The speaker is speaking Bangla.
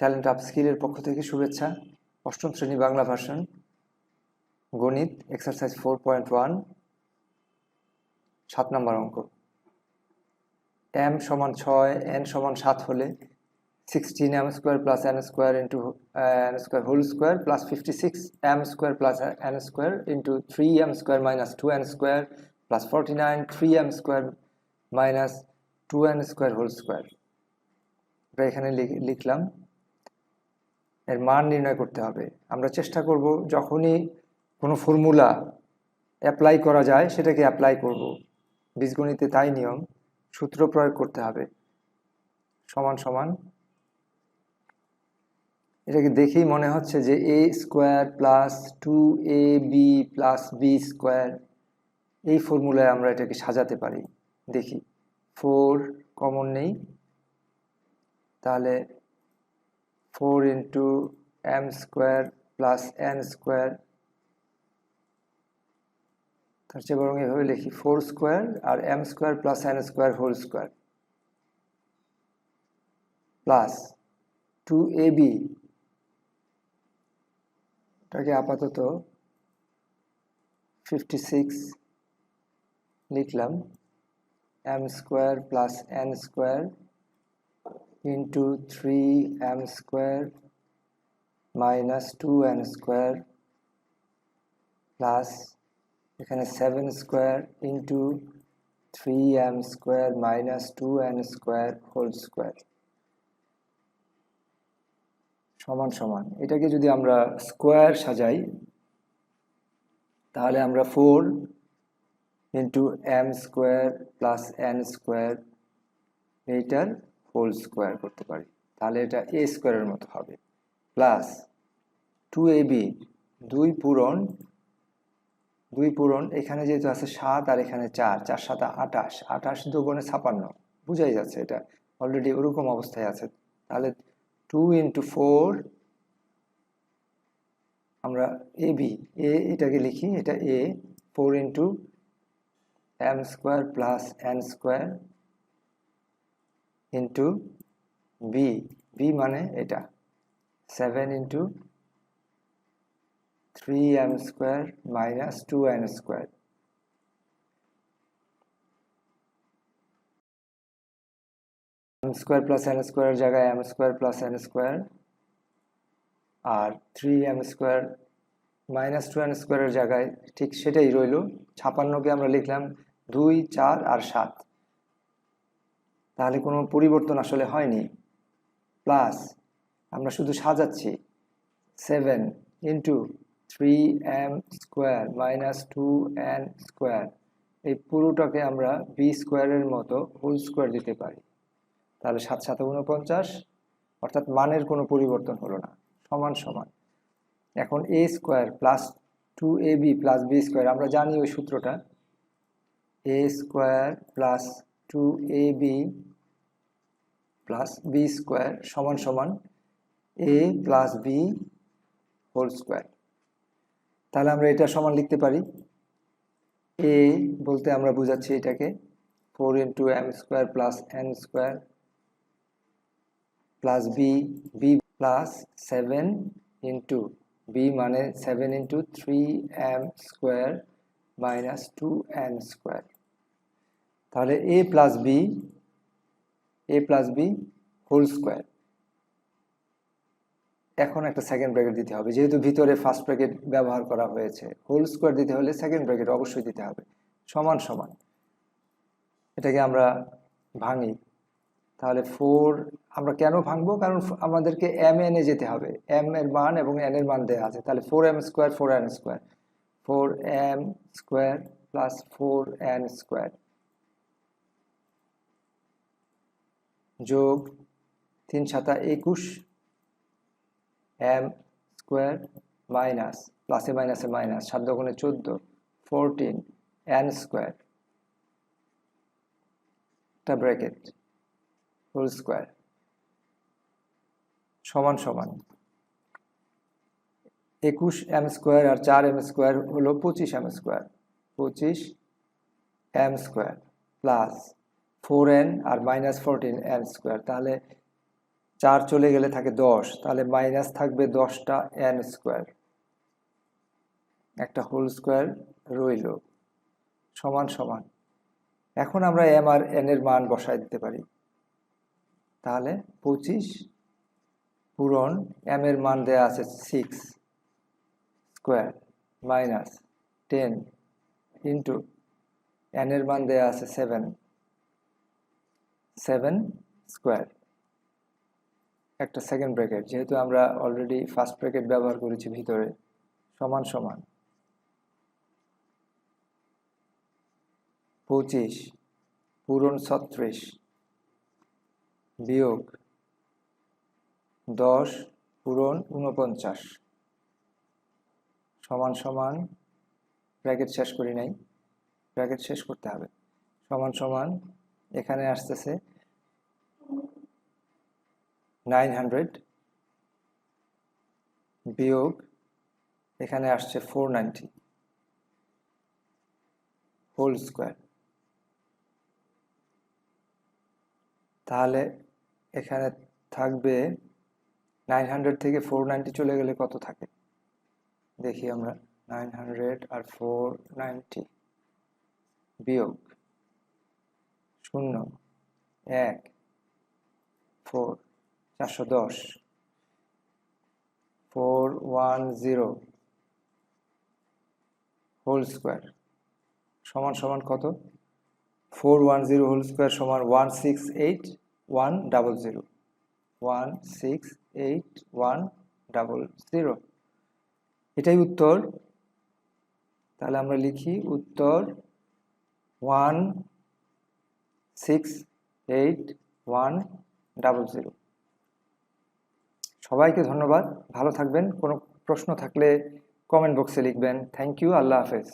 ট্যালেন্ট আপস্কিলের পক্ষ থেকে শুভেচ্ছা। অষ্টম শ্রেণী বাংলা ভার্সন, গণিত এক্সারসাইজ 4.1, 7 নম্বর অঙ্ক। m সমান 6, n সমান 7 হলে 16m square plus n square into n square whole square plus 56m square plus n square into 3m square minus 2n square plus 49 3m square minus 2n square whole square. এটা এখানে লিখলাম। এর মান নির্ণয় করতে হবে। আমরা চেষ্টা করব যখনই কোনো ফর্মুলা অ্যাপ্লাই করা যায় সেটাকে অ্যাপ্লাই করব। বীজগণিতে তাই নিয়ম, সূত্র প্রয়োগ করতে হবে। সমান সমান, এটাকে দেখেই মনে হচ্ছে যে a square plus 2ab plus b square, এই ফর্মুলায় আমরা এটাকে সাজাতে পারি। দেখি 4 কমন নেই, তাহলে 4 into m square plus n square, তার চেয়ে বরং এভাবে লিখি 4 স্কোয়ার আর m square plus n square whole square plus 2ab, এটাকে আপাতত 56 লিখলাম, m square plus n square into 3m square minus 2n square plus এখানে 7 square into 3m square minus 2n square whole square সমান সমান। এটাকে যদি আমরা স্কোয়ার সাজাই তাহলে আমরা 4 into m square plus n square এইটার হোল স্কোয়ার করতে পারি, তাহলে এটা a স্কোয়ারের মতো হবে, প্লাস 2ab, 2 পূরণ এখানে যেহেতু আছে 7 আর এখানে 4, 4 7 28, 28 দুগুণে 56, বুঝাই যাচ্ছে এটা অলরেডি ওরকম অবস্থায় আছে। তাহলে 2 ইন্টু 4, আমরা এটাকে লিখি, এটা a, 4 into m square plus n square into b মানে এটা 7 into 3m square minus 2n square, m square plus n স্কোয়ারের জায়গায় m square plus n square আর 3m স্কোয়ার মাইনাস 2n স্কোয়ারের জায়গায় ঠিক সেটাই রইল। 56কে আমরা লিখলাম 2 4 আর 7, তাহলে কোনো পরিবর্তন আসলে হয়নি। প্লাস আমরা শুধু সাজাচ্ছি 7 into 3m square minus 2n square, এই পুরোটাকে আমরা b স্কোয়ারের মতো হোল স্কোয়ার দিতে পারি। তাহলে 7 7 49, অর্থাৎ মানের কোনো পরিবর্তন হলো না, সমান সমান। এখন a square plus 2ab plus b square, আমরা জানি ওই সূত্রটা, a square plus 2ab plus b square সমান সমান a plus b whole square. তাহলে আমরা এটা সমান লিখতে পারি, a বলতে আমরা বুঝাচ্ছি এটাকে 4 into m square plus n square plus b plus 7 into b মানে 7 into 3m square minus 2n square. তাহলে a plus b whole square. এখন একটা সেকেন্ড ব্র্যাকেট দিতে হবে, যেহেতু ভিতরে ফার্স্ট ব্র্যাকেট ব্যবহার করা হয়েছে, হোল স্কোয়ার দিতে হলে সেকেন্ড ব্র্যাকেট অবশ্যই দিতে হবে। সমান সমান, এটাকে আমরা ভাঙি, তাহলে 4, আমরা কেন ভাঙবো, কারণ আমাদেরকে m n এ যেতে হবে, m এর মান এবং n এর মান দেওয়া আছে। তাহলে 4m square 4n square, 4m square plus 4n square যোগ 3 7 21 m স্কোয়ার মাইনাস প্লাসে মাইনাসে মাইনাস 7 দুগুণে 14 14 n স্কোয়ার, একটা ব্র্যাকেট হোল স্কোয়ার সমান সমান 21m স্কোয়ার আর 4m স্কোয়ার হলো 25m square, 25m square plus 4n আর মাইনাস 14n স্কোয়ার। তাহলে 4 চলে গেলে থাকে 10, তাহলে মাইনাস থাকবে 10টা n স্কোয়ার, একটা হোল স্কোয়ার রইল, সমান সমান। এখন আমরা m আর n এর মান বসায় দিতে পারি। তাহলে 25 পূরণ m এর মান দেয়া আছে 6 স্কোয়ার মাইনাস 10 ইন্টু n এর মান দেয়া আছে 7 স্কোয়ার, একটা সেকেন্ড ব্র্যাকেট, যেহেতু আমরা অলরেডি ফার্স্ট ব্র্যাকেট ব্যবহার করেছি ভিতরে, সমান সমান 25 পূরণ 36 বিয়োগ 10 পূরণ 49 সমান সমান, ব্র্যাকেট শেষ করি নাই, ব্র্যাকেট শেষ করতে হবে, সমান সমান এখানে আসতেছে 900 বিয়োগ এখানে আসছে 490 হোল স্কোয়ার। তাহলে এখানে থাকবে 900 থেকে 490 চলে গেলে কত থাকে দেখি আমরা। 900 আর 490 বিয়োগ 0 1 4 410 410 হোল স্কোয়ার সমান সমান কত? 410 হোল স্কোয়ার সমান 168,100 168,100, এটাই উত্তর। তাহলে আমরা লিখি উত্তর 168,100। সবাইকে ধন্যবাদ, ভালো থাকবেন। কোনো প্রশ্ন থাকলে কমেন্ট বক্সে লিখবেন। থ্যাংক ইউ, আল্লাহ হাফেজ।